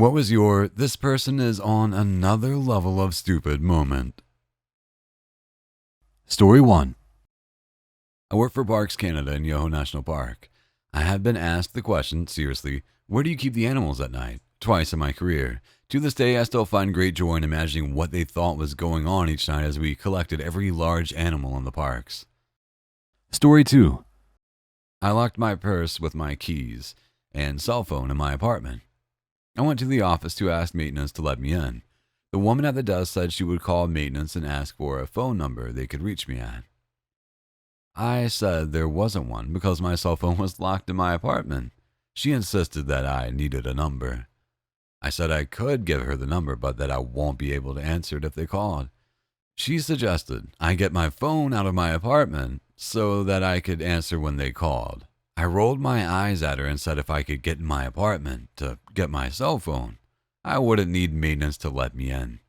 What was your "this person is on another level of stupid" moment? Story 1. I work for Parks Canada in Yoho National Park. I have been asked the question, seriously, where do you keep the animals at night? Twice in my career. To this day, I still find great joy in imagining what they thought was going on each night as we collected every large animal in the parks. Story 2. I locked my purse with my keys and cell phone in my apartment. I went to the office to ask maintenance to let me in. The woman at the desk said she would call maintenance and ask for a phone number they could reach me at. I said there wasn't one because my cell phone was locked in my apartment. She insisted that I needed a number. I said I could give her the number, but that I won't be able to answer it if they called. She suggested I get my phone out of my apartment so that I could answer when they called. I rolled my eyes at her and said if I could get in my apartment to get my cell phone, I wouldn't need maintenance to let me in.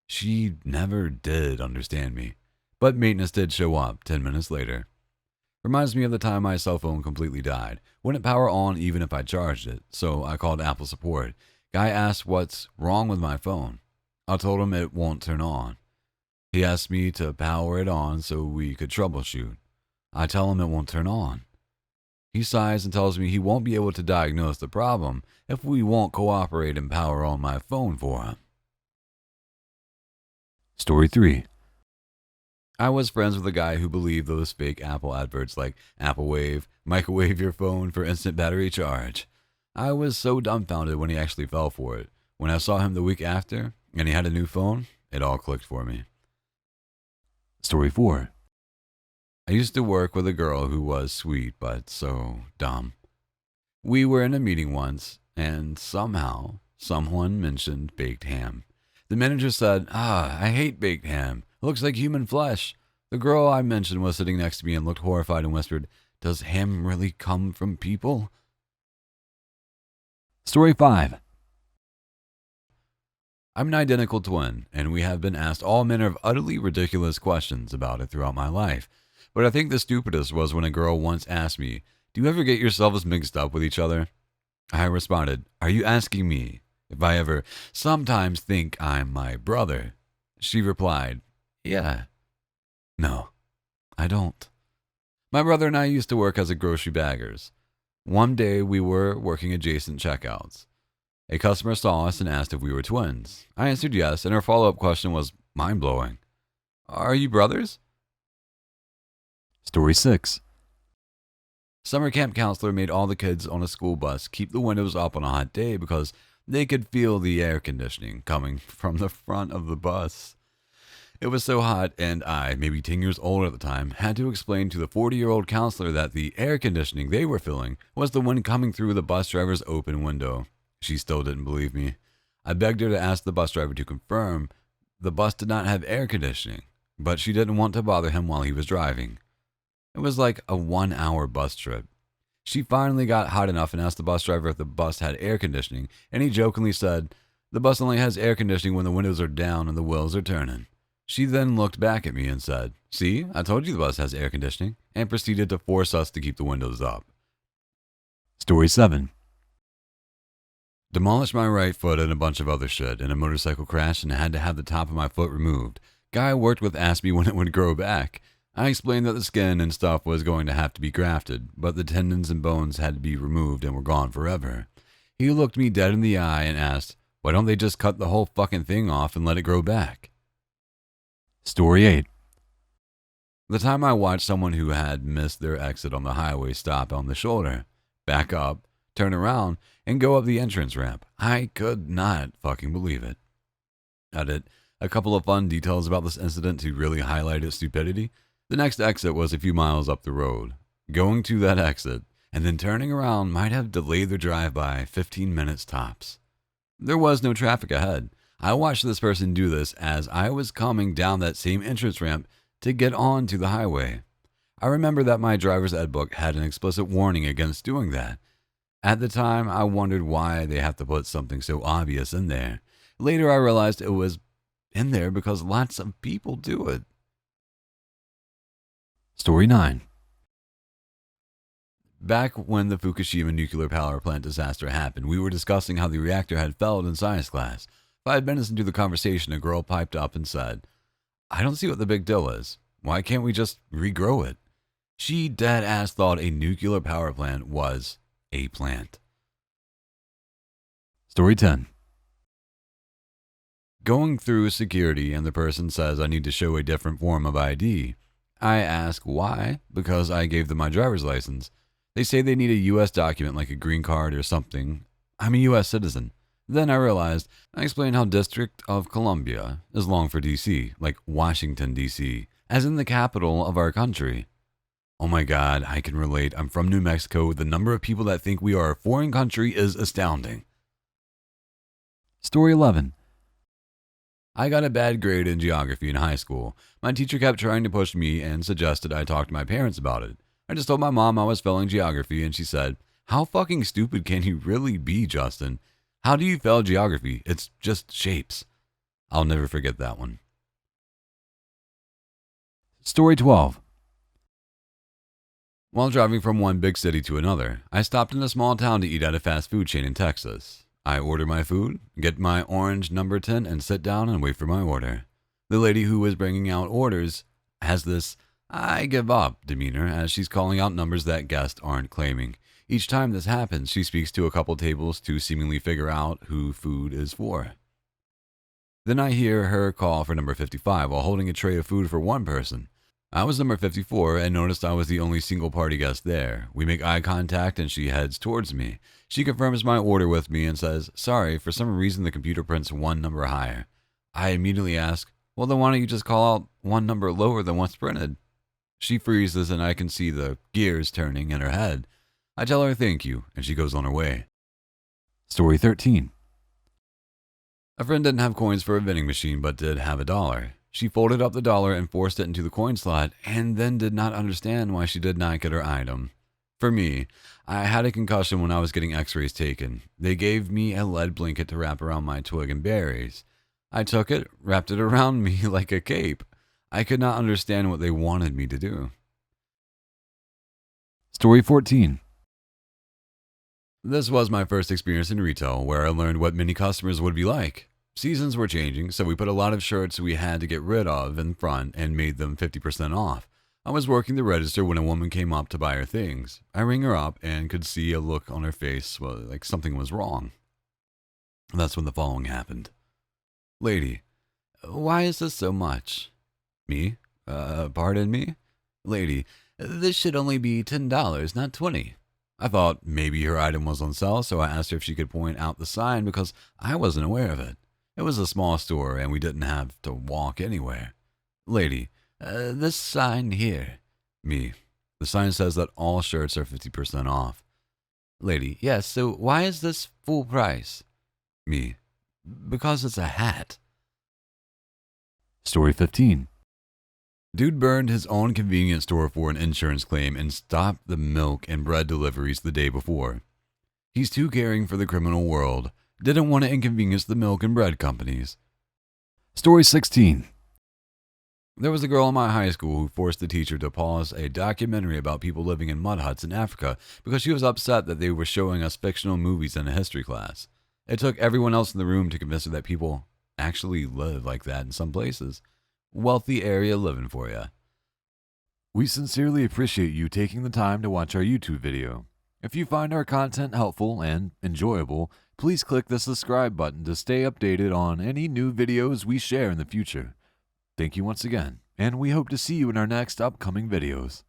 She never did understand me, but maintenance did show up 10 minutes later. Reminds me of the time my cell phone completely died. Wouldn't power on even if I charged it, so I called Apple support. Guy asked what's wrong with my phone. I told him it won't turn on. He asked me to power it on so we could troubleshoot. I tell him it won't turn on. He sighs and tells me he won't be able to diagnose the problem if we won't cooperate and power on my phone for him. Story 3. I was friends with a guy who believed those fake Apple adverts like Apple Wave, microwave your phone for instant battery charge. I was so dumbfounded when he actually fell for it. When I saw him the week after and he had a new phone, it all clicked for me. Story 4. I used to work with a girl who was sweet but so dumb. We were in a meeting once, and somehow someone mentioned baked ham. The manager said, I hate baked ham. It looks like human flesh. The girl I mentioned was sitting next to me and looked horrified and whispered, does ham really come from people? Story 5. I'm an identical twin, and we have been asked all manner of utterly ridiculous questions about it throughout my life. But I think the stupidest was when a girl once asked me, do you ever get yourselves mixed up with each other? I responded, are you asking me if I ever sometimes think I'm my brother? She replied, yeah. No, I don't. My brother and I used to work as a grocery baggers. One day we were working adjacent checkouts. A customer saw us and asked if we were twins. I answered yes, and her follow-up question was mind-blowing. Are you brothers? Story 6. Summer camp counselor made all the kids on a school bus keep the windows up on a hot day because they could feel the air conditioning coming from the front of the bus. It was so hot, and I, maybe 10 years old at the time, had to explain to the 40-year-old counselor that the air conditioning they were feeling was the wind coming through the bus driver's open window. She still didn't believe me. I begged her to ask the bus driver to confirm the bus did not have air conditioning, but she didn't want to bother him while he was driving. It was like a 1-hour bus trip. She finally got hot enough and asked the bus driver if the bus had air conditioning, and he jokingly said, the bus only has air conditioning when the windows are down and the wheels are turning. She then looked back at me and said, see, I told you the bus has air conditioning, and proceeded to force us to keep the windows up. Story 7. Demolished my right foot and a bunch of other shit in a motorcycle crash and had to have the top of my foot removed. Guy I worked with asked me when it would grow back. I explained that the skin and stuff was going to have to be grafted, but the tendons and bones had to be removed and were gone forever. He looked me dead in the eye and asked, why don't they just cut the whole fucking thing off and let it grow back? Story 8. The time I watched someone who had missed their exit on the highway stop on the shoulder, back up, turn around, and go up the entrance ramp. I could not fucking believe it. Added a couple of fun details about this incident to really highlight its stupidity. The next exit was a few miles up the road. Going to that exit and then turning around might have delayed their drive by 15 minutes tops. There was no traffic ahead. I watched this person do this as I was coming down that same entrance ramp to get on to the highway. I remember that my driver's ed book had an explicit warning against doing that. At the time, I wondered why they have to put something so obvious in there. Later, I realized it was in there because lots of people do it. Story 9. Back when the Fukushima nuclear power plant disaster happened, we were discussing how the reactor had failed in science class. 5 minutes into the conversation, a girl piped up and said, "I don't see what the big deal is. Why can't we just regrow it?" She dead ass thought a nuclear power plant was a plant. Story 10. Going through security and the person says I need to show a different form of ID. I ask why, because I gave them my driver's license. They say they need a U.S. document like a green card or something. I'm a U.S. citizen. Then I realized I explained how District of Columbia is long for D.C., like Washington, D.C., as in the capital of our country. Oh my God, I can relate. I'm from New Mexico. The number of people that think we are a foreign country is astounding. Story 11. I got a bad grade in geography in high school. My teacher kept trying to push me and suggested I talk to my parents about it. I just told my mom I was failing geography and she said, "How fucking stupid can you really be, Justin? How do you fail geography? It's just shapes." I'll never forget that one. Story 12. While driving from one big city to another, I stopped in a small town to eat at a fast food chain in Texas. I order my food, get my orange number 10, and sit down and wait for my order. The lady who was bringing out orders has this "I give up" demeanor as she's calling out numbers that guests aren't claiming. Each time this happens, she speaks to a couple tables to seemingly figure out who food is for. Then I hear her call for number 55 while holding a tray of food for one person. I was number 54 and noticed I was the only single party guest there. We make eye contact and she heads towards me. She confirms my order with me and says, "Sorry, for some reason the computer prints one number higher." I immediately ask, "Well, then why don't you just call out one number lower than what's printed?" She freezes and I can see the gears turning in her head. I tell her thank you and she goes on her way. Story 13. A friend didn't have coins for a vending machine but did have $1. She folded up the dollar and forced it into the coin slot and then did not understand why she did not get her item. For me, I had a concussion when I was getting x-rays taken. They gave me a lead blanket to wrap around my twig and berries. I took it, wrapped it around me like a cape. I could not understand what they wanted me to do. Story 14. This was my first experience in retail where I learned what many customers would be like. Seasons were changing, so we put a lot of shirts we had to get rid of in front and made them 50% off. I was working the register when a woman came up to buy her things. I rang her up and could see a look on her face, well, like something was wrong. That's when the following happened. "Lady, why is this so much?" "Me? Pardon me?" "Lady, this should only be $10, not 20. I thought maybe her item was on sale, so I asked her if she could point out the sign because I wasn't aware of it. It was a small store and we didn't have to walk anywhere. "Lady, this sign here." "Me. The sign says that all shirts are 50% off." "Lady, yes, so why is this full price?" "Me. Because it's a hat." Story 15. Dude burned his own convenience store for an insurance claim and stopped the milk and bread deliveries the day before. He's too caring for the criminal world. Didn't want to inconvenience the milk and bread companies. Story 16. There was a girl in my high school who forced the teacher to pause a documentary about people living in mud huts in Africa because she was upset that they were showing us fictional movies in a history class. It took everyone else in the room to convince her that people actually live like that in some places. Wealthy area living for ya. We sincerely appreciate you taking the time to watch our YouTube video. If you find our content helpful and enjoyable, please click the subscribe button to stay updated on any new videos we share in the future. Thank you once again, and we hope to see you in our next upcoming videos.